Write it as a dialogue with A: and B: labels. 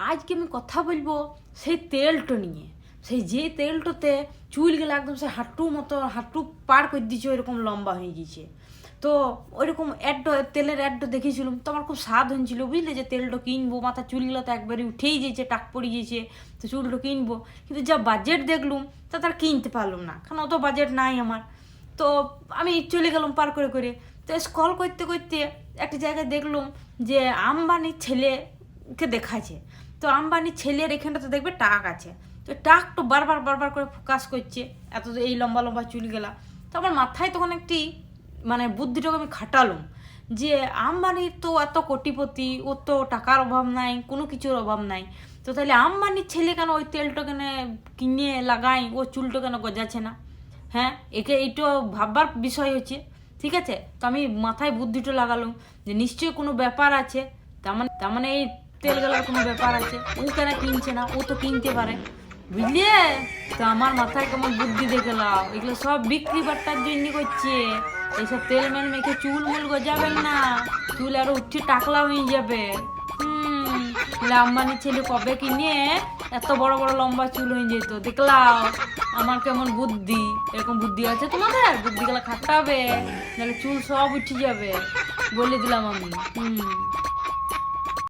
A: আজকে আমি কথা বলবো সেই তেলটা নিয়ে। সেই যে তেলটাতে চুলগুলো একদম সে হাঁটু পার করে দিচ্ছে, ওইরকম লম্বা হয়ে গিয়েছে। তো ওইরকম তেলের অ্যাডটা দেখেছিলাম, তো আমার খুব স্বাদ হয়েছিল বুঝলে, যে তেলটা কিনবো। মাথার চুলগুলো তো একবারে উঠেই গিয়েছে, টাক পড়ে গিয়েছে, তো চুলটা কিনবো। কিন্তু যা বাজেট দেখলুম তা তার কিনতে পারলাম না, কারণ অত বাজেট নাই আমার। তো আমি চলে গেলাম পার করে করে। তো স্ক্রল করতে করতে একটা জায়গায় দেখলাম যে আম্বানির ছেলেকে দেখাচ্ছে। তো আম্বানির ছেলের এখানটাতে দেখবে টাক আছে, তো টাকটা বারবার বারবার করে ফোকাস করছে, এত এই লম্বা লম্বা চুল গেলা। তো আমার মাথায় তখন একটি মানে বুদ্ধিটাকে আমি খাটালাম, যে আম্বানির তো এত কোটিপতি, ওর তো টাকার অভাব নাই, কোনো কিছুর অভাব নাই, তো তাহলে আম্বানির ছেলে কেন ওই তেলটা কেন কিনে লাগাই, ও চুলটা কেন গজাচ্ছে না? হ্যাঁ, এইটা ভাববার বিষয় হচ্ছে। ঠিক আছে, তো আমি মাথায় বুদ্ধিটা লাগালাম যে নিশ্চয়ই কোনো ব্যাপার আছে। তার মানে এই তেলগুলোর কোনো ব্যাপার আছে, ও কেন কিনছে না, ও তো কিনতে পারে, বুঝলে? তো আমার মাথায় কেমন বুদ্ধি দেখলাম, এগুলো সব বিক্রি বাট্টার জন্য করছে। এইসব তেল মেল মেখে চুল মুল গজাবেন না, চুল আরো উঠে টাকলা হয়ে যাবে। আম্বানির ছেলে কবে কিনে এত বড় বড় লম্বা চুল হয়ে যেত, দেখলাম আমার কেমন বুদ্ধি। এরকম বুদ্ধি আছে তোমাদের? বুদ্ধিগুলো খাটাবে, নাহলে চুল সব উঠে যাবে, বলে দিলাম আমি।